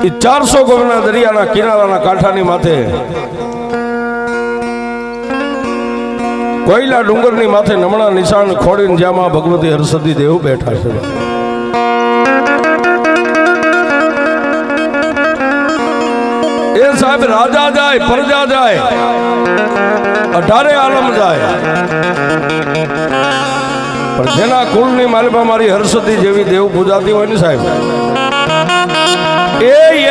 400 ગોમના દરિયાના કિનારાના કાંઠાની માથે કોયલા ડુંગરની માથે નમણા નિશાન ખોડીને જ્યાં ભગવતી હરસદી દેવ બેઠા છે. એ સાહેબ રાજા જાય, પ્રજા જાય, 18 આલમ જાય, પણ જેના કુળની માલિપા મારી હરસદી જેવી દેવ પૂજાતી હોય ને સાહેબ,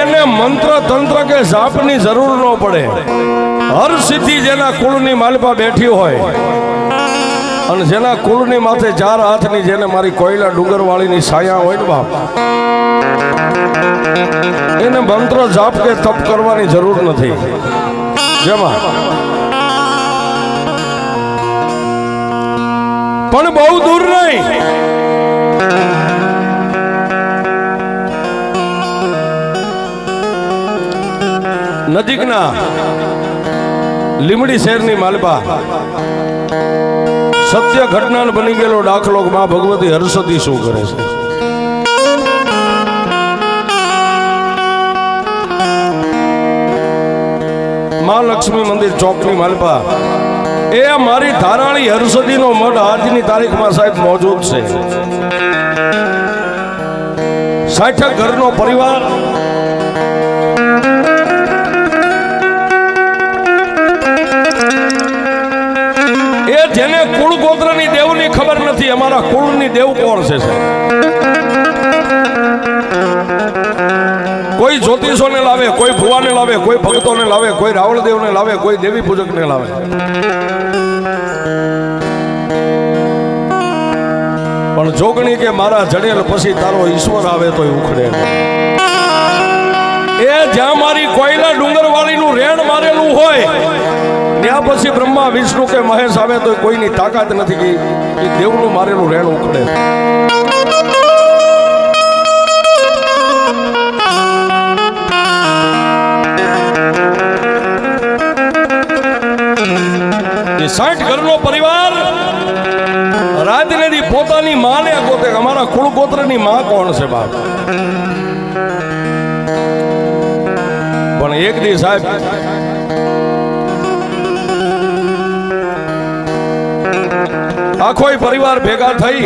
એને મંત્ર તંત્ર કે જાપની જરૂર ન પડે. હર સિદ્ધિ જેના કુળની માલિપા બેઠી હોય અને જેના કુળની માથે 4 હાથની જેને મારી કોયલા ડુંગર વાળીની છાયા હોય ને બાપ, એને મંત્ર જાપ કે તપ કરવાની જરૂર નથી. જેમાં પણ બહુ દૂર નહીં, નજીકના લીમડી શહેરની માલપા સત્ય ઘટના બની ગયેલો દાખલો માં ભગવતી હરસદી શું કરે છે. માં લક્ષ્મી મંદિર ચોકની માલપા એ મારી ધારાળી હરસદીનો મઠ આજની તારીખમાં સાહેબ મોજૂદ છે. 60 ઘરનો પરિવાર, એ જેને કુળ ગોત્રની દેવની ખબર નથી, અમારા કુળની દેવ કોણ છે. કોઈ જ્યોતિષોને લાવે, કોઈ ભુવાને લાવે, કોઈ ભક્તોને લાવે, કોઈ રાવળદેવને લાવે, કોઈ દેવી પૂજકને લાવે, પણ જોગણી કે મારા જડેલ પછી તારો ઈશ્વર આવે તો ઉખડે. એ જ્યાં મારી કોયલા ડુંગર વાળીનું રેણ મારેલું હોય ત્યાં પછી બ્રહ્મા વિષ્ણુ કે મહેશ આવે તો કોઈની તાકાત નથી કે દેવનું મારેલું રેણ ઉખડે. એ 60 ઘરનો પરિવાર રાજનેદી પોતાની માને ગોતે, અમારા કુળ ગોત્રની માં કોણ છે બાપ. પણ એક દી સાહેબ આખો પરિવાર ભેગા થઈ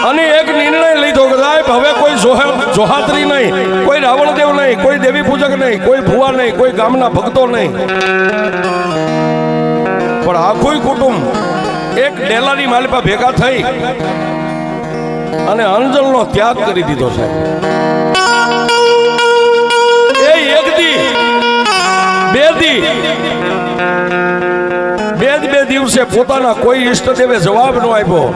અને એક નિર્ણય લીધો કે સાહેબ હવે કોઈ જોહાત્રી નહીં, કોઈ રાવણદેવ નહીં, કોઈ દેવી પૂજક નહીં, કોઈ ભુવા નહીં, કોઈ ગામના ભક્તો નહીં, પણ આખું કુટુંબ એક ડેલાની માલિપા ભેગા થઈ અને અંજલનો ત્યાગ કરી દીધો છે. એ એક દી બે દિવસે પોતાના કોઈ ઈષ્ટદેવે જવાબ ન આપ્યો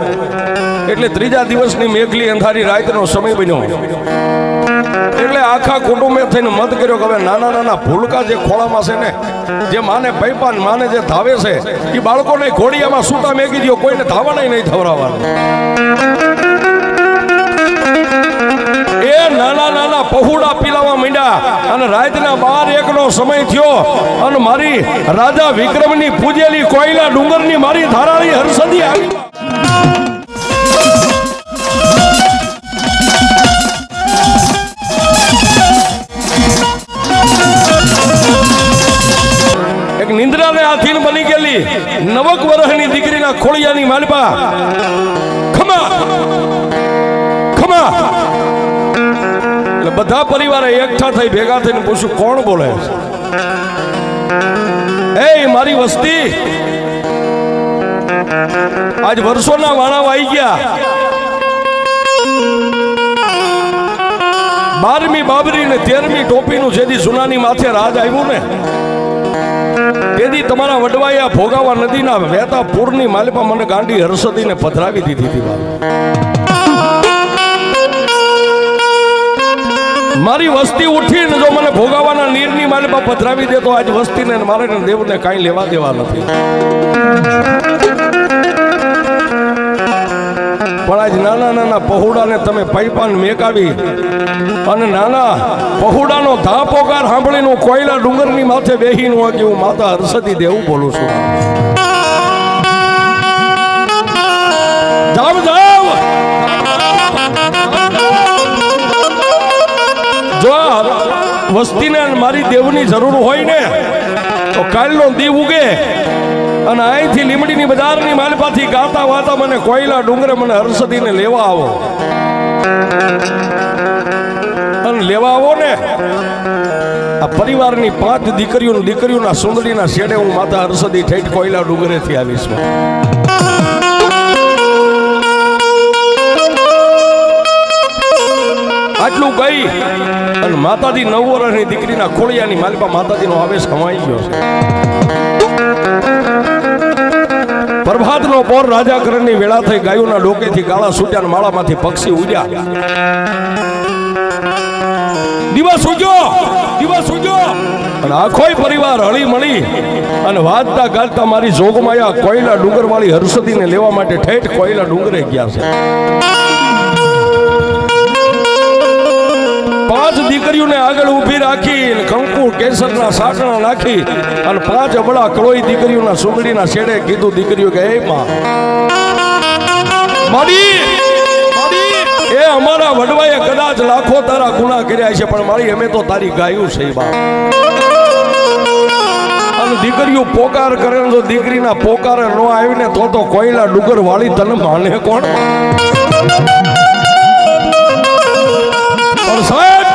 એટલે 3જા દિવસની મેઘલી અંધારી રાતનો સમય બન્યો. એટલે આખા કુટુંબે થઈને મત કર્યો કે હવે નાના નાના ભૂલકા જે ખોળામાં છે ને, જે માને પૈપાન માને જે ધાવે છે, એ બાળકોને ઘોડિયામાં સૂતા મેકી દો, કોઈને ધાવાના નહીં ધવરાવવાનું. એ નાના નાના પહોળા પીલાવા માંડ્યા અને રાતના 12-1નો સમય થયો અને મારી રાજા વિક્રમની પૂજેલી કોયલા ડુંગરની મારી ધારાળી હરસદી આવી. એક નિંદ્રાને આધીન બની ગયેલી 9 વર્ષની દીકરીના ખોળિયાની માલપા ખમા ખમા એટલે બધા પરિવારે એકઠા થઈ ભેગા થઈને પૂછ્યું કોણ બોલે છે. એ મારી વસ્તી આજ વર્ષોના વાણા વાઈ ગયા, 12મી બાબરી ને 13મી ટોપીનું જેથી સુનાની માથે રાજ આવ્યું ને તેથી તમારા વડવાયા ભોગાવા નદીના વહેતા પૂરની માલિપા મને ગાંડી હરસદીને પધરાવી દીધી હતી. મારી વસ્તી ઉઠીને જો મને ભોગાવાના નીરની માલિપા પધરાવી દે તો આજ વસ્તીને મારે દેવને કાંઈ લેવા દેવા નથી. પણ આજ નાના નાના પહોળાને તમે પૈપાન મેકાવી અને નાના પહોળાનો ધાપોકાર સાંભળીને કોયલા ડુંગરની માથે બેહીનું કે હું માતા હરસદી દેવું બોલું છું. જાવ જાવ વસ્તીને મારી દેવની જરૂર હોય ને તો કાલનો દીવ ઉગે અને અહીંથી લીમડીની બજારની માલપાથી ગાતા વાતા મને કોયલા ડુંગરે મને હર્ષદીને લેવા આવો અને લેવા આવો ને આ પરિવારની 5 દીકરીઓના સુંદરીના શેડે હું માતા હર્ષદી ઠેઠ કોયલા ડુંગરેથી આવીશ. આટલું ગઈ અને માતાજી 9 વર્ષની દીકરીના ખોળિયાની માલિપા માતાજીનો આવેશ હમાઈ ગયો છે. પ્રભાતનો પોર રાજાકરણની વેળા થઈ ગાયોના ડોકેથી ગાળા છૂટ્યા માળામાંથી પક્ષી ઉડ્યા. દિવસ ઉગ્યો અને આખોય પરિવાર હળી મળી અને વાજતા ગાજતા મારી જોગમાયા કોયલા ડુંગરવાળી હર્ષદીને લેવા માટે ઠેઠ કોયલા ડુંગરે ગયા છે. 5 દીકરીઓને આગળ ઊભી રાખી કંકુ કેસરના સાટણા નાખી અને 5 અબળા કળોઈ દીકરીઓના સુંદડીના શેડે કીધું દીકરીઓ કે એ માં એ અમારા વડવાએ કદાચ લાખો તારા ગુના કર્યા છે પણ મારી અમે તો તારી ગાયું છે બાપ. અને દીકરીઓ પોકાર કરે તો દીકરીના પોકારે ન આવીને તો કોયલા ડુંગર વાળી તને માને કોણ? પણ સાહેબ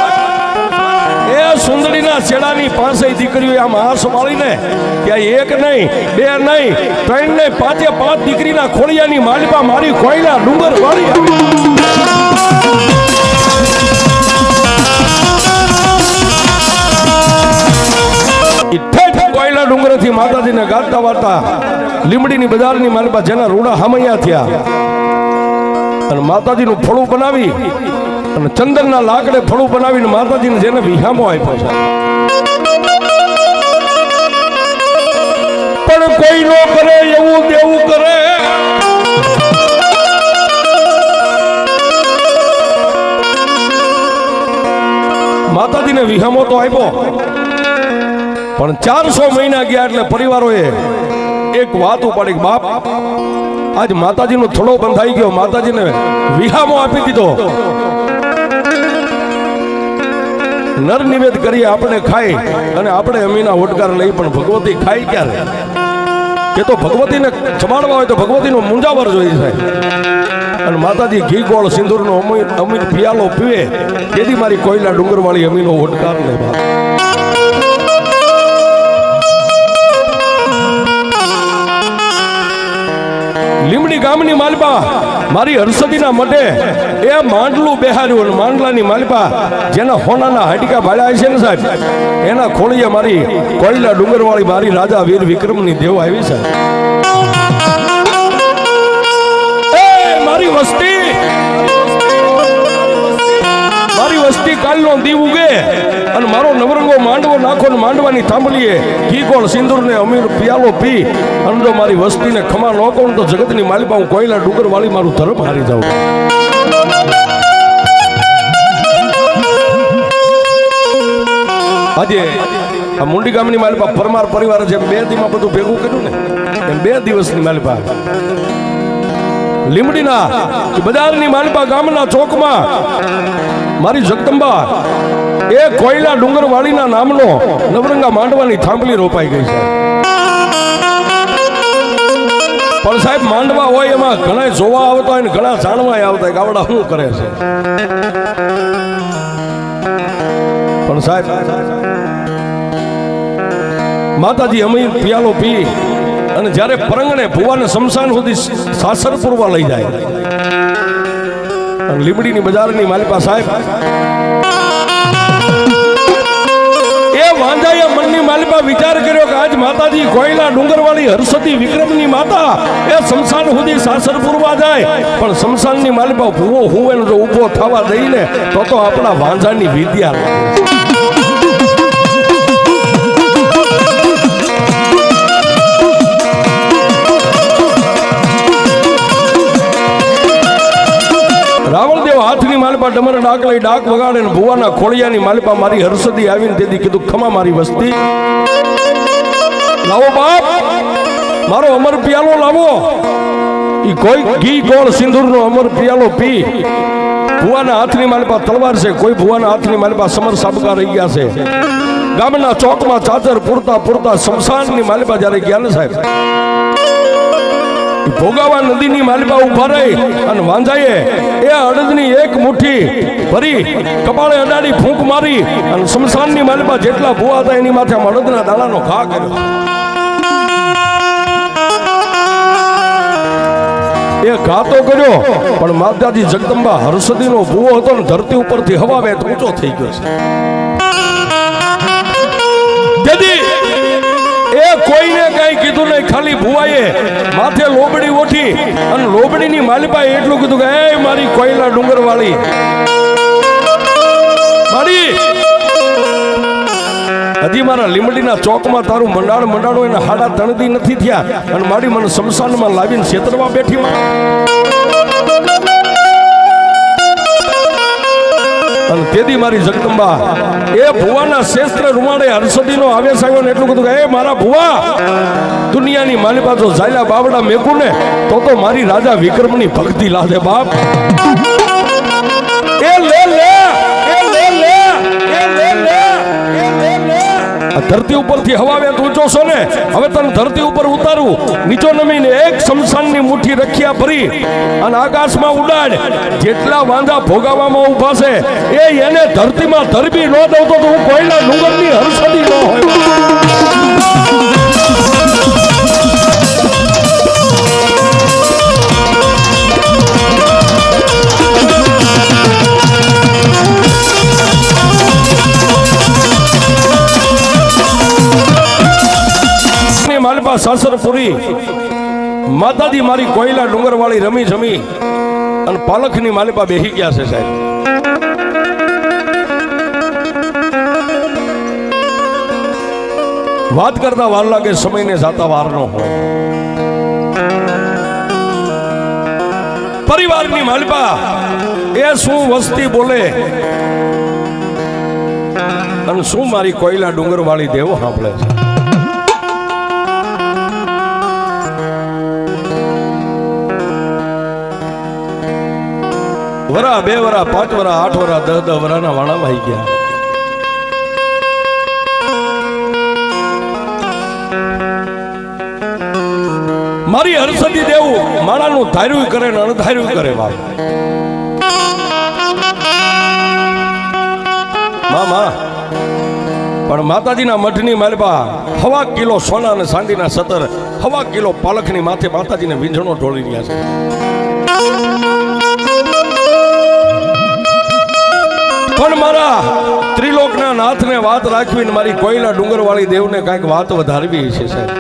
એ સુંદરીના છેડાની પાસે દીકરીઓ આમ હાથ મારીને ત્યાં 1 નહીં 2 નહીં 3 નહીં 5 દીકરીના ખોળિયાની માલિપા મારી કોયલા ડુંગર વાળી કોયલા ડુંગરેથી માતાજીને ગાતા વાતા લીમડીની બજારની માલિપા જેના રૂડા હામૈયા થયા અને માતાજીનું ફળું બનાવી અને ચંદનના લાકડે ફળું બનાવીને માતાજીને જેને વિહામો આપ્યો છે. પણ કોઈ નો કરે એવું દેવું કરે. માતાજીને વિહામો તો આપ્યો પણ 400 મહિના ગયા એટલે પરિવારોએ એક વાત ઉપાડી બાપ આજ માતાજીનો થોડો બંધાઈ ગયો, માતાજીને વિહામો આપી દીધો, નર નિવેદ કરી આપણે ખાઈ અને આપણે અમીના ઓટકાર લઈ પણ ભગવતી ખાઈ ક્યારે? કે તો ભગવતીને જમાડવા હોય તો ભગવતીનો મુંજાવર જોઈ છે અને માતાજી ઘી ગોળ સિંદૂરનો અમીર પિયાલો પીવે તેથી મારી કોયલા ડુંગરવાળી અમીનો ઓટકાર લે. લીમડી ગામની માલિપા મારી હર્ષદીના મઢે એ માંડલું બેહાર્યું અને માંડલાની માલિપા જેના હોનાના હાડકા ભાડ્યા છે ને સાહેબ એના ખોળીએ મારી કોયલા ડુંગરવાળી મારી રાજા વીર વિક્રમની દેવ આવી છે. મારી વસ્તી કાલનો દીવ ઉગે અને મારો નવરંગો માંડવો નાખો ને માંડવાની થાંભલીએ ઘી ગોળ સિંદૂર ને અમીર પિયાલો પી અને જો મારી વસ્તીને ખમા ન કહું તો જગતની માલિપા હું કોયલા ડુંગર વાળી મારું ધર્મ હારી જાઉં. આજે આ મુંડી ગામની માલિપા પરમાર પરિવારે જેમ 2 દીમાં બધું ભેગું કર્યું ને એમ 2 દિવસની માલિપા લીમડીના બજારની માલિપા ગામના ચોકમાં મારી જગદંબા એ કોયલા ડુંગર વાળીના નામનો નવરંગા માંડવાની થાંભલી રોપાઈ ગઈ છે. પણ સાહેબ માંડવા હોય એમાં ઘણા જોવા આવતા હોય ને ઘણા જાણવા આવતા હોય ગાવડા શું કરે છે. પણ સાહેબ માતાજી અમીર પિયાલો પી અને જ્યારે પરંગણે ભુવાને શમશાન સુધી સાસર પૂરવા લઈ જાય અને લીમડીની બજારની માલિપા સાહેબ એ વાંધાએ મનની માલિપા વિચાર કર્યો કે આજ માતાજી કોયલા ડુંગરવાળી હર્ષદી વિક્રમની માતા એ શમશાન સુધી સાસર પૂરવા જાય પણ શમશાનની માલિપા ભૂવો હુવેનો જો ઊભો થવા દઈને તો આપણા વાંધાની વિદ્યા રાવણદેવ હાથની માલિપા ડમર ડાક લઈ ડાક વગાડે ને ભુવાના ખોળિયાની માલિપા મારી હર્ષદી આવીને તેથી કીધું ખમા મારી વસ્તી લાવો બાપ મારો અમર પિયાલો લાવો. ઈ કોઈ ઘી ગોળ સિંદૂરનો અમર પિયાલો પી ભુવાના હાથની માલિપા તલવાર છે, કોઈ ભુવાના હાથની માલિપા સમર સાબકા રહી ગયા છે. ગામના ચોકમાં ચાદર પૂરતા પૂરતા શમશાનની માલિપા જ્યારે ગયા ને સાહેબ, ભોગાવા નદીની માલિપા ઉભા રહી અને વાંજાએ એ અડદની એક મુઠ્ઠી ભરી કપાળે અડાડી ફૂંક મારી અને શમશાનની માલિપા જેટલા ભુવા હતા એની માથે અડદના દાણાનો ઘા કર્યો. એ ઘા તો કર્યો પણ માતાજી જગદંબા હરસદીનો ભૂવો હતો ને ધરતી ઉપરથી હવા વેત ઊંચો થઈ ગયો છે. તેથી એ કોઈને કઈ કીધું નહીં, ખાલી ભુવાએ માથે લોબડી ઓઠી અને લોબડીની માલિપાએ એટલું કીધું કે એ મારી કોયલા ડુંગર વાળી મારી, હજી મારા લીમડીના ચોકમાં તારું મંડાણું એના હાડા તણદી નથી થયા અને મારી મને શમશાનમાં લાવીને ક્ષેત્રમાં બેઠી અને તેથી મારી જગદંબા એ ભુવાના શેસ્ત્ર રૂમાડે હર્ષદીનો આવેશ આવ્યો ને એટલું કીધું કે એ મારા ભુવા, દુનિયાની માલિપા જો ઝાયલા બાવડા મેકું ને તો મારી રાજા વિક્રમની ભક્તિ લાદે બાપ. એ લે લે ધરતી ઉપરથી હવા વેત ઊંચો છો ને, હવે તને ધરતી ઉપર ઉતારું, નીચો નમીને એક શમશાનની મુઠ્ઠી રખિયા ભરી અને આકાશમાં ઉડાડ. જેટલા વાંધા ભોગાવામાં ઉભા છે એ એને ધરતીમાં ધરબી ન દઉં તો હું કોઈના ડુંગરની હરસદી ન હોય. માલિપા સાસરપુરી માતાજી મારી કોયલા ડુંગર વાળી રમી જમી અને પાલખની માલિપા બેહી ગયા છે સાહેબ. વાત કરતા વાર લાગે, સમયને જાતા વાર ન હોય. પરિવારની માલિપા એ શું વસ્તી બોલે અને શું મારી કોયલા ડુંગર વાળી દેવો સાંભળે છે. વરા 2 વરા 5 વરા 8 વરા 10 વરાના વાણા વાઈ ગયા. મારી હરસદી દેવું માણાનું ધાર્યું કરે ને અણધાર્યું કરે બાપ. મામા પણ માતાજીના મઠની માલિપા 1.25 કિલો સોના અને ચાંદીના 1.25 કિલો પાલખની માથે માતાજીને વીંઝણો ઢોળી રહ્યા છે. પણ મારા ત્રિલોકના નાથને વાત રાખવીને મારી કોયલા ડુંગર વાળી દેવને કઈક વાત વધારવી છે સાહેબ.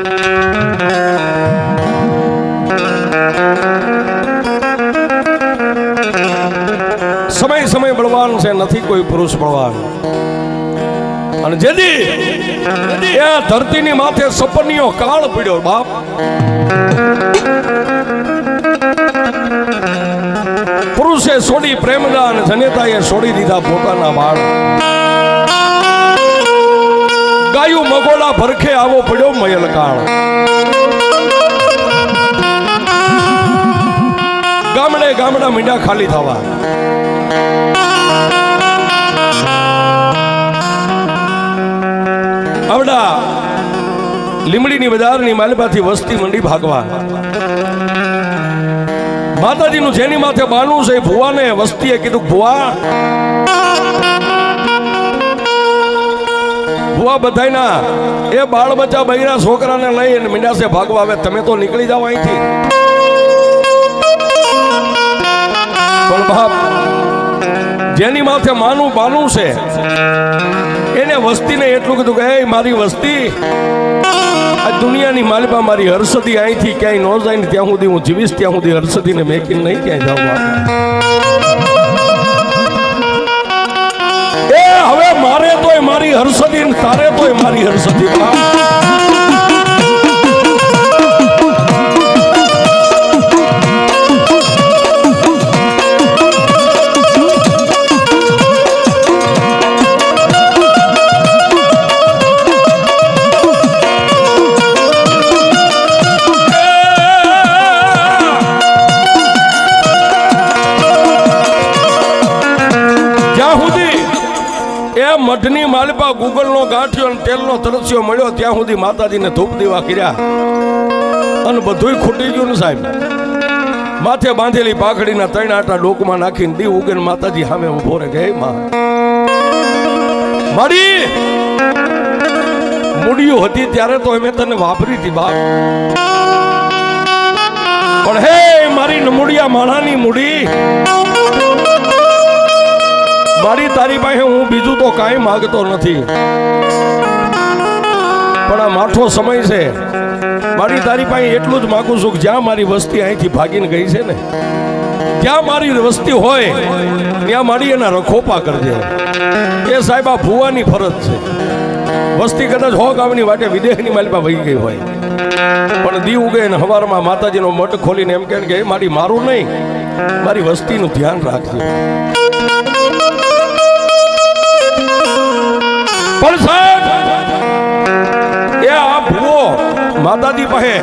સમય બળવાન છે, નથી કોઈ પુરુષ બળવાન. અને જેદી એ ધરતીની માથે સપનીઓ કાળ પડ્યો બાપ, પુરુષે છોડી પ્રેમદાન, જનેતાએ છોડી દીધા પોતાના બાળ. ગાયું મગોડા ભરખે આવો પડ્યો મયલ કાળ. ગામડા મીંડા ખાલી થવા. આવડા લીમડીની બજારની માલિપાથી વસ્તી મંડી ભાગવા. માતાજીનું જેની માથે બાનું છે ભુવાને વસ્તીએ કીધું, ભુવા બધાયના એ બાળ બચ્ચા બૈરા છોકરાને લઈને મીંડાસે ભાગવા આવે, તમે તો નીકળી જાઓ અહીંથી. પણ બાપ જેની માથે માનું બાનું છે એને વસ્તીને એટલું કીધું કે એ મારી વસ્તી, આ દુનિયાની માલિપા મારી હરસદી અહીંથી ક્યાંય ન જાય ને ત્યાં સુધી હું જીવીશ, ત્યાં સુધી હરસદીને મેકીને નહીં ક્યાંય જાઉં. એ હવે મારે તોય મારી હરસદી, તારે તોય મારી હરસદી. જ્યાં સુધી એ મઠની માલપા ગુગલનો ગાંઠિયો અને તેલનો તરસ્યો મળ્યો ત્યાં સુધી માતાજીને ધૂપ દીવા કર્યા અને બધુંય ખૂટી ગયું ને સાહેબ. માથે બાંધેલી પાઘડીના 3 આટા ડોકમાં નાખીને દી ઉગે માતાજી સામે ઉભો રહે કે માં મારી મૂડીઓ હતી ત્યારે તો મેં તને વાપરી હતી બાપ, પણ હે મારી નમૂડિયા માણાની મૂડી, મારી તારી પાસે હું બીજું તો કાંઈ માંગતો નથી, પણ આ માઠો સમય છે, મારી તારી પાસે એટલું જ માંગુ છું કે જ્યાં મારી વસ્તી અહીંથી ભાગીને ગઈ છે ને ત્યાં મારી વસ્તી હોય ત્યાં મારી એના રખોપા કરજે. એ સાહેબ આ ભુવાની ફરજ છે. વસ્તી કદાચ 100 ગામની વાટે વિદેશની માલિપા વહી ગઈ હોય પણ દી ઉગે ને હવારમાં માતાજીનો મઠ ખોલીને એમ કે મારી મારું નહીં મારી વસ્તીનું ધ્યાન રાખજે. પણ સાહેબ એ આ ભૂવો માતાજી પાસે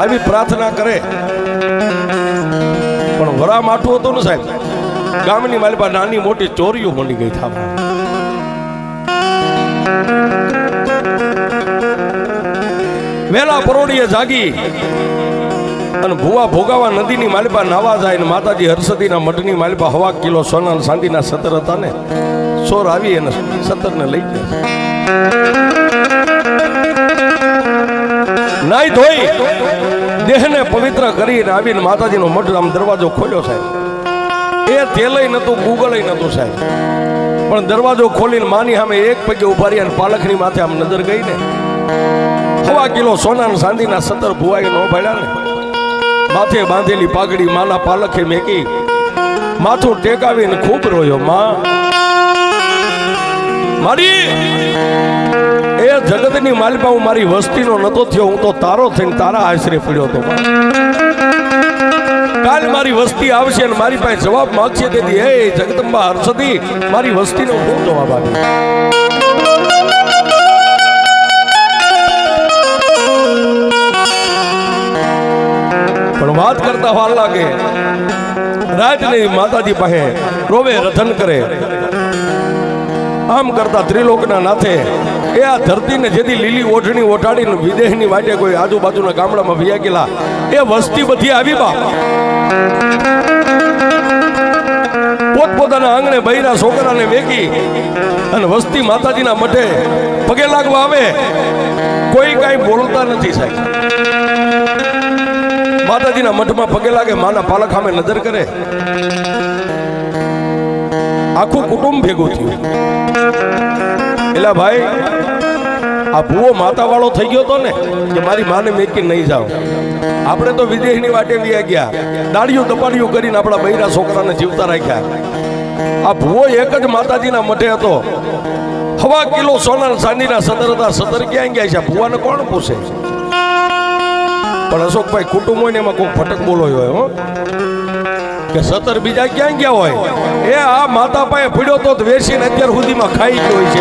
આવી પ્રાર્થના કરે પણ વરા માઠું હતું ને સાહેબ, ગામની માલિપા નાની મોટી ચોરીઓ મળી ગઈ થવા. વેલા પરોડીએ જાગી અને ભુવા ભોગાવા નદીની માલિપા નાવા જાય ને માતાજી હરસદીના મઠની માલિપા 1 કિલો સોના ચાંદીના 17 હતા ને ચોર આવી અને 17 ને લઈ ગયા. નાઈ ધોઈ દેહને પવિત્ર કરીને આવીને માતાજીનો મઠ આમ દરવાજો ખોલ્યો સાહેબ. એ તેલય નતું ગૂગલય નતું સાહેબ, પણ દરવાજો ખોલીને માની સામે એક પગે ઉભા રહ્યા અને પાલખની માથે આમ નજર ગઈ ને 1 કિલો સોના ચાંદીના 17 ભુવાએ નો ભાડ્યા ને માથે બાંધેલી પાઘડી માના પાલખે મેકી માથું ટેકાવીને ખૂબ રોયો. માં મારી એ જગતની માલિપા હું મારી વસ્તીનો નતો થયો, હું તો તારો થઈને તારા આશરે પડ્યો હતો. કાલ મારી વસ્તી આવશે અને મારી પાસે જવાબ માંગશે તેથી હે જગદંબા હરસદી મારી વસ્તીનો હું જવાબ આપી. પણ વાત કરતા વાર લાગે રાજની માતાજી પાસે રોવે રધન કરે. આમ કરતા ત્રિલોકના નાથે એ આ ધરતીને જેથી લીલી ઓઢણી ઓઢાડીને વિદેશની વાટે કોઈ આજુબાજુના ગામડામાં વિયા ગયેલા એ વસ્તી બધી આવી બા પોતપોતાના આંગણે બૈરા છોકરાને વેકી અને વસ્તી માતાજીના મઠે પગે લાગવા આવે. કોઈ કાંઈ બોલતા નથી સાહેબ. માતાજીના મઠમાં પગે લાગે, માના પાલખ સામે નજર કરે, આખું કુટુંબ ભેગું થયું. એલા ભાઈ આ ભૂવો માતા વાળો થઈ ગયો તો ને કે મારી માને મેકી નહીં જાવ. આપણે તો વિદેશની વાટે વ્યા ગયા, દાડિયું દપાડિયું કરીને આપણા બૈરા છોકરાને જીવતા રાખ્યા. આ ભૂવો એક જ માતાજીના મઠે હતો. 1 કિલો સોના ચાંદીના 17 હતા. 17 ક્યાં ગયા છે? ભૂવાને કોણ પૂછે? પણ અશોકભાઈ કુટુંબ હોય ને એમાં કોઈ ફટક બોલો હોય હો કે 17 બીજા ક્યાં ગયા હોય? એ આ માતા પાસે પડ્યો તો વેચીને અત્યાર સુધીમાં ખાઈ ગયો હોય છે.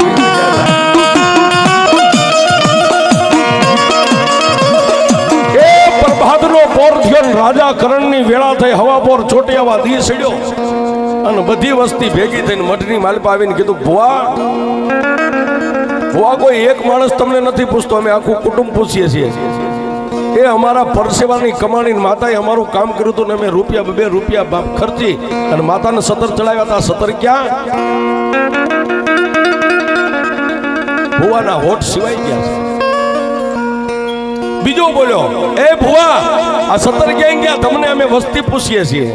એ પ્રભાતનો પોર થયો, રાજા કરણની વેળા થઈ, હવા પોર ચોટિયાવા દી સડ્યો અને બધી વસ્તી ભેગી થઈને મઠની માલપા આવીને કીધું ભુવા કોઈ એક માણસ તમને નથી પૂછતો, અમે આખું કુટુંબ પૂછીએ છીએ. એ અમારા પરસેવાની કમાણી માતાએ અમારું કામ કર્યું હતું ને અમે રૂપિયા 2 રૂપિયા બાપ ખર્ચી અને માતાને 17 ચડાવ્યા હતા. 17 ક્યાં? ભુવાના હોઠ સિવાય ગયા છે. બીજો બોલ્યો, એ ભુવા આ 17 ક્યાં ગયા? તમને અમે વસ્તી પૂછીએ છીએ.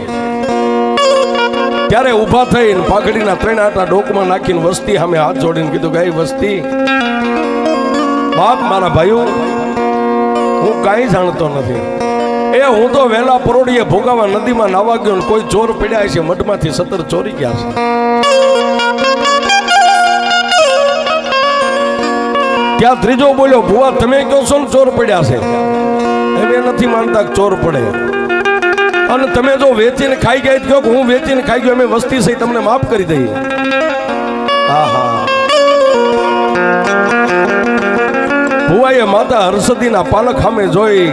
ત્યારે ઊભા થઈને પાઘડીના 3 આટા ડોકમાં નાખીને વસ્તી સામે હાથ જોડીને કીધું કે વસ્તી બાપ મારા ભાઈઓ હું કાંઈ જાણતો નથી. એ હું તો વહેલા પરોડીએ ભોગાવા નદીમાં નાવા ગયો ને કોઈ ચોર પડ્યા છે મઠમાંથી 17 ચોરી ગયા છે. ત્યાં ત્રીજો બોલ્યો, ભુવા તમે કહો છો ને ચોર પડ્યા છે, અમે નથી માનતા ચોર પડે. અને તમે જો વેચીને ખાઈ ગયા કહો કે હું વેચીને ખાઈ ગયો, અમે વસ્તી સહી તમને માફ કરી દઈએ. હા હા. ભુવાએ માતા હરસદીના પાલખ સામે જોઈ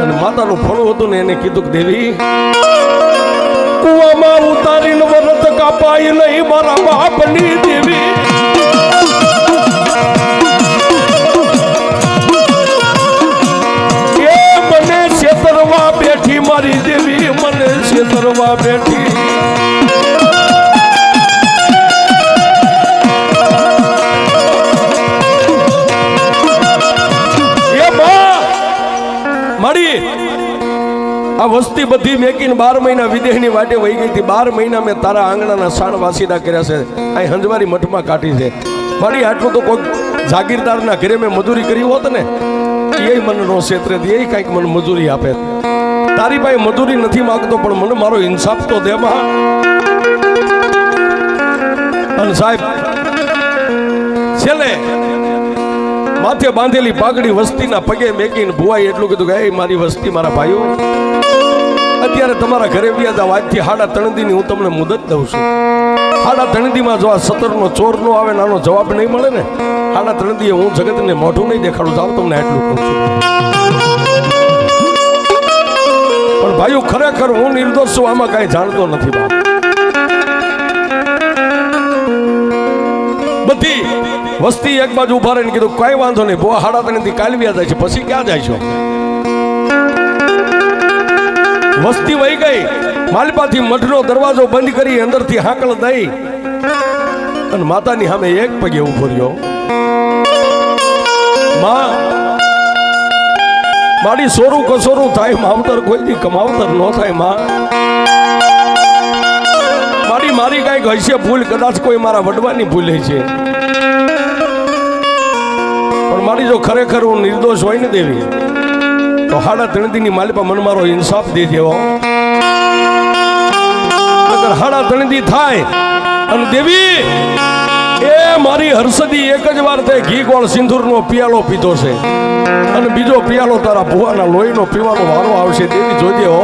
અને માતાનું ફળું હતું ને એને કીધું કે દેવી કુવામાં ઉતારીને વ્રત કાપાય નહીં મારા બાપની દેવી એ મને છેતરવા બેઠી મારી દેવી મને છેતરવા બેઠી આ વસ્તી બધી મેકીને 12 મહિના વિદેહની વાટે વહી ગઈ હતી 12 મહિના મેં તારા આંગણાના સાણ વાસીદા કર્યા છે અહીં હંજવારી મઠમાં કાઢી છે મારી આટલું તો કોઈ જાગીરદારના ઘરે મેં મજૂરી કરી હોત ને એ મને નો ક્ષેત્રે એ કંઈક મને મજૂરી આપે તારી પાસે મજૂરી નથી માંગતો પણ મને મારો ઇન્સાફ તો દે માં અને સાહેબ છેલ્લે માથે બાંધેલી પાઘડી વસ્તીના પગે મેકીને ભુવાઈ એટલું કીધું કે એ મારી વસ્તી મારા ભાઈઓ અત્યારે તમારા ઘરે વ્યા જાવ આજથી 3.5 દીની હું તમને મુદત દઉં છું 3.5 દીમાં જો આ 17નો ચોર નો આવે નાનો જવાબ નહીં મળે ને 3.5 દીએ હું જગતને મોઢું નહીં દેખાડું જાવ તમને એટલું કહું છું પણ ભાઈઓ ખરેખર હું નિર્દોષ છું આમાં કાંઈ જાણતો નથી બાપ બધી વસ્તી એક બાજુ ઉભા રહીને કીધું કઈ વાંધો નહીં બહુ 3.5 દી કાલ વ્યા જાય છે પછી ક્યાં જાય છો વસ્તી વહી ગઈ માલપાથી મઠનો દરવાજો બંધ કરી અંદરથી હાકલ દઈ અને માતાની સામે એક પગે ઉભો રહ્યો માં મારી સોરું કસોરું થાય માવતર કોઈથી કમાવતર ન થાય માં મારી કઈક હશે ભૂલ કદાચ કોઈ મારા વડવાની ભૂલ છે પણ મારી જો ખરેખર હું નિર્દોષ હોય ને દેવી તો 3.5 દીની માલિપા મને મારો ઇન્સાફ દે દેવો અગર 3.5 દી થાય અને દેવી એ મારી હર્ષદી એક જ વાર તે ઘી ગોળ સિંદૂરનો પિયાલો પીધો છે અને બીજો પિયાલો તારા ભુવાના લોહીનો પીવાનો વારો આવશે દેવી જોજે હો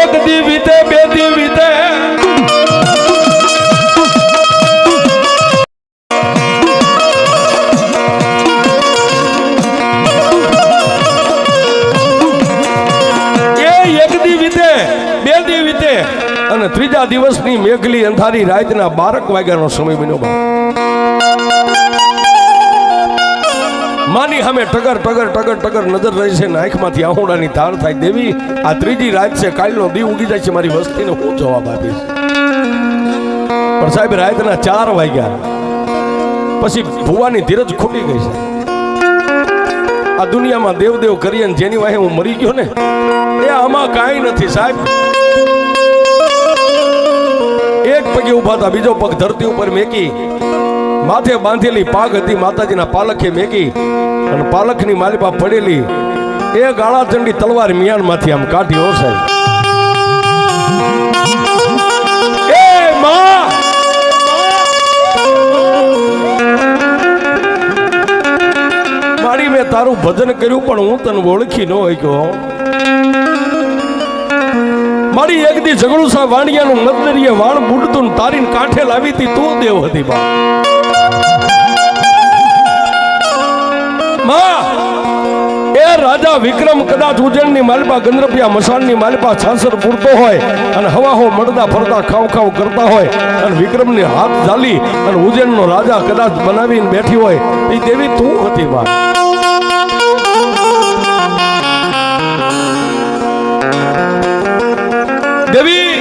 એક દી વીતે બે દી વીતે અને ત્રીજા દિવસની મેઘલી અંધારી રાતના 12 વાગ્યાનો સમય બન્યો માની સામે ટગર ટગર ટગર ટગર નજર રહી છે ને આંખમાંથી આહોડાની ધાર થાય દેવી આ ત્રીજી રાત છે કાલનો દી ઉગી જાય છે મારી વસ્તીને હું જવાબ આપીશ પણ સાહેબ રાતના 4 વાગ્યા પછી ભુવાની ધીરજ ખૂટી ગઈ છે આ દુનિયામાં દેવદેવ કરીએ જેની વાહે હું મરી ગયો ને એ આમાં કાંઈ નથી સાહેબ એક પગે ઉભા હતા બીજો પગ ધરતી ઉપર મેકી માથે બાંધેલી પાગ હતી માતાજીના પાલખે મેકી અને પાલખની માલિપા પડેલી એ ગાળા ચંડી તલવાર મિયાનમાંથી આમ કાઢી હો સાહેબ એ માં મારી મેં તારું ભજન કર્યું પણ હું તને ઓળખી ન હોય કે મારી એક દી ઝઘડું સા વાણિયાનું નદરીએ વાણ બુડતું તારીને કાંઠે લાવી હતી તું દેવ હતી બા એ રાજા વિક્રમ કદાચ ઉજ્જૈનની માલિપા ગંદ્રપિયા મસાણની માલિપા છાસર પૂરતો હોય અને હવાહો મળતા ફરતા ખાવ ખાવ કરતા હોય અને વિક્રમને હાથ ઝાલી અને ઉજ્જૈનનો રાજા કદાચ બનાવીને બેઠી હોય એ દેવી તું હતી બા દેવી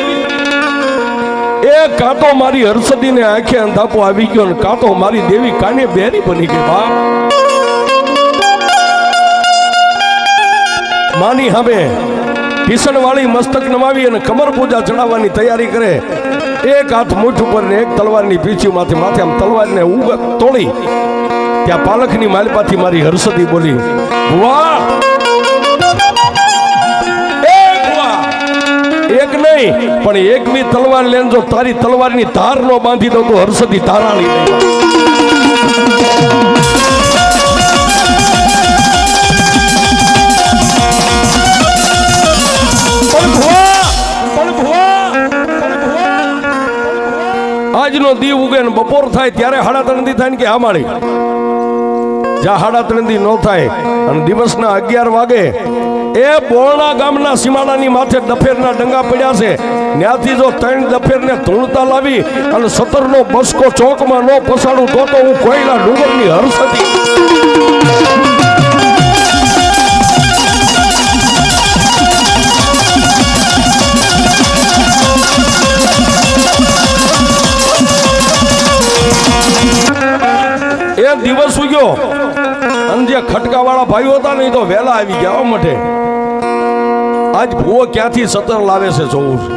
એ કાંતો મારી હર્ષદીને આંખે અંધાપો આવી ગયો ને કાંતો મારી દેવી કાને બેરી બની ગઈ બાપ માની હવે ભીષણ વાળી મસ્તક નમાવી અને કમર પૂજા ચડાવવાની તૈયારી કરે એક હાથ મુઠ ઉપર ને એક તલવારની પીછું માથે આમ તલવારને તોડી ત્યાં પાલખની માલિપાથી મારી હર્ષદી બોલી વાહ એક નહીં પણ એક બી તલવાર લેન જો તારી તલવારની ધાર નો બાંધી દો તો હર્ષદી તારાળી આજનો દી ઉગે ને બપોર થાય ત્યારે 3.5 દી થાય ને કે આમાળી જ્યાં 3.5 દી ન થાય અને દિવસના 11 વાગે એ બોરણા ગામના સીમાડાની માથે દફેરના ડંગા પડ્યા છે. ત્યાંથી જો 3 દફેરને ધૂળતા લાવી અને 17નો બસકો ચોકમાં ન પસાડું તો હું કોયલા ડુંગરની હરસતી. એ દિવસ ઉગ્યો અને જે ખટકાવાળા ભાઈઓ હતા ને એ તો વહેલા આવી ગયા મઠે. આજ ભૂવો ક્યાંથી 17 લાવે છે જોવું છે.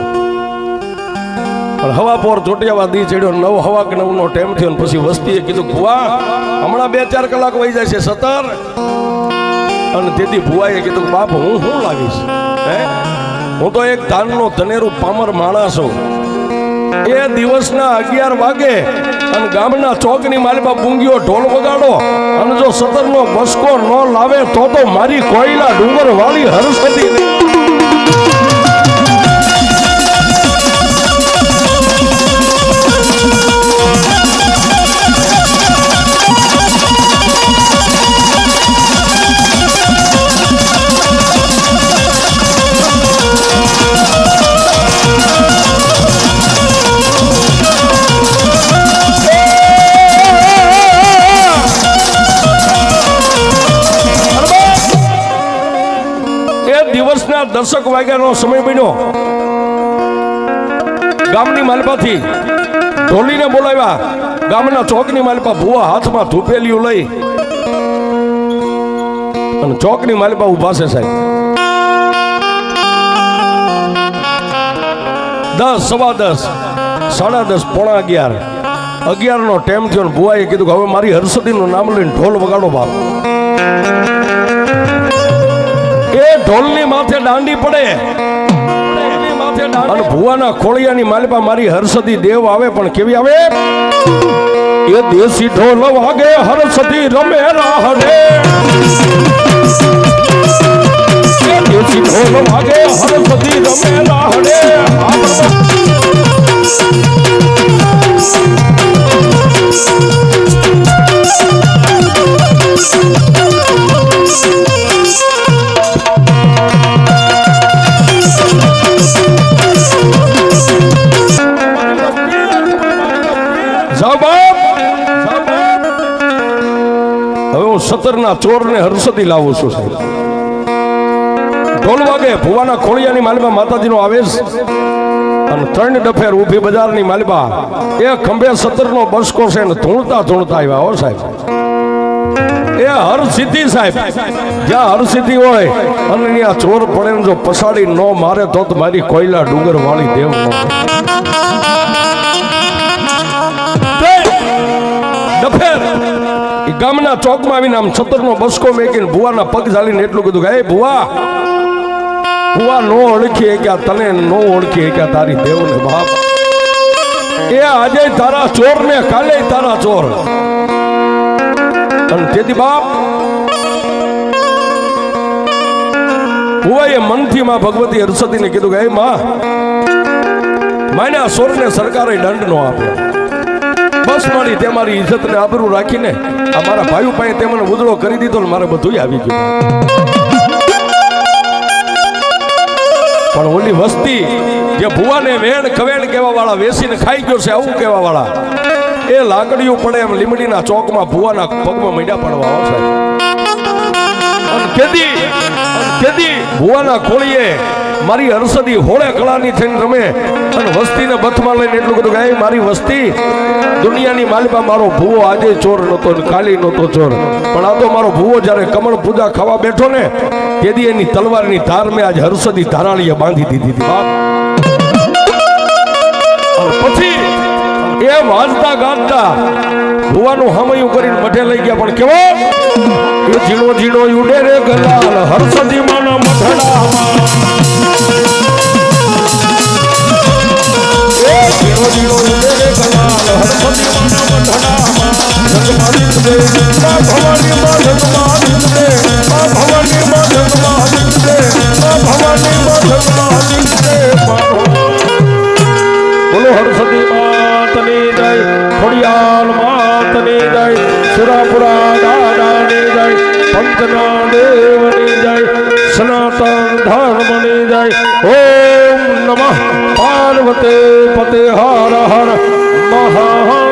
પણ હવા પોર ચોટિયાવા દી ચડ્યો 9 હવા કે 9નો ટાઈમ થયો. પછી વસ્તીએ કીધું ભૂવા હમણાં 2-4 કલાક વહી જાય છે 17. અને તેથી ભૂવાએ કીધું બાપ હું લાવીશ હે, હું તો એક ધાનનો ધનેરું પામર માણસ છું. એ દિવસના 11 વાગે અને ગામના ચોકની માલિપા પૂંગીઓ ઢોલ વગાડો અને જો 17નો બસકો ન લાવે તો મારી કોયલા ડુંગર વાળી હરસતી. દિવસના 10 વાગ્યાનો સમય બન્યો. ગામની માલપાથી ઢોલીને બોલાવ્યા. ગામના ચોકની માલપા ભૂવા હાથમાં ધૂપેલિયું લઈ અને ચોકની માલપા ઉભા છે સાહેબ. 10, 10:15, 10:30, પોણા 11, 11નો ટાઈમ થયો ને ભૂવાએ કીધું કે હવે મારી હરસદીનું નામ લઈને ઢોલ વગાડો બાપ. એ ઢોલની માથે દાંડી પડે અને ભુવાના ખોળિયાની માલિપા મારી હરસદી દેવ આવે. પણ કેવી આવે? એ દેશી ઢોલ વાગે હરસદી રમે રાહડે. એ દેશી ઢોલ વાગે હરસદી રમે રાહડે. હવે હું 17ના ચોરને હરસદી લાવું છું સાહેબ. ઢોલ વાગે ભુવાના ખોળિયાની માલિબા માતાજીનો આવેશ અને 3 ડફેર ઊભી બજારની માલિબા એ ખંભે 17નો બસકો છે ને ધૂણતા આવ્યા હો સાહેબ. એ હરસિદ્ધિ સાહેબ, જ્યાં હરસિદ્ધિ હોય અને ત્યાં ચોર પડે ને જો પસાડી ન મારે તો મારી કોયલા ડુંગર વાળી દેવ ડફેર ગામના ચોકમાં આવીને આમ 17નો બસકો મેકીને ભુવાના પગ ઝાલીને એટલું કીધું કે ભુવા નો ઓળખી કે તને નો ઓળખી કે તારી દેવને બાપ. એ આજે તારા ચોર ને કાલે તારા ચોર. અને તેથી બાપ ભુવાએ મનથી માં ભગવતી હરસદીને કીધું કે માને આ ચોરને સરકારે દંડ નો આપ્યો. બસ મારી તે મારી ઇજ્જત ને આબરૂ રાખીને આ મારા ભાઈઓ પાસે તે મને ઉજળો કરી દીધો ને મારે બધું આવી ગયું. પણ ઓલી વસ્તી જે ભુવાને વેણ કવેણ કેવા વાળા વેસીને ખાઈ ગયો છે આવું કેવા વાળા એ લાકડીઓ પડે એમ લીમડીના ચોકમાં ભુવાના પગમાં મીંડા પડવા આવશે. અને કેદી ભુવાના ખોળીએ મારી હરસદી હોળે કળાની થઈને રમે અને વસ્તીને બથમાં લઈને એટલું બધું કે મારી વસ્તી દુનિયાની માલિપા મારો ભૂવો આજે ચોર નતો ને કાલી નતો ચોર, પણ આ તો મારો ભૂવો જ્યારે કમળ પૂજા ખાવા બેઠો ને તેથી એની તલવારની ધાર મેં આજ હરસદી ધારાળીએ બાંધી દીધી હતી બાપ. પછી એ વાંચતા ગાતા ભુવાનું હમયું કરીને મઠે લઈ ગયા. પણ કેવો એ ઝીણો ઝીણો ઉડે રે ગલાલ હરસદી માના મઠડામાં. એ ઝીણો ઝીણો ઉડે રે ગલાલ હરસદી માના મઠડામાં. જગમાલિક દે મા ભવાની મા જગમાલિક દે મા ભવાની મા જગમાલિક દે મા ભવાની મા જગમાલિક દે. બોલો હરસદી માતની જય, ખોડિયાલ માતની જય, સુરાપુરા દાદાની જય, પંચના દેવની જય, સનાતન ઓમ નમઃ પાર્વતી પતે હર હર મહા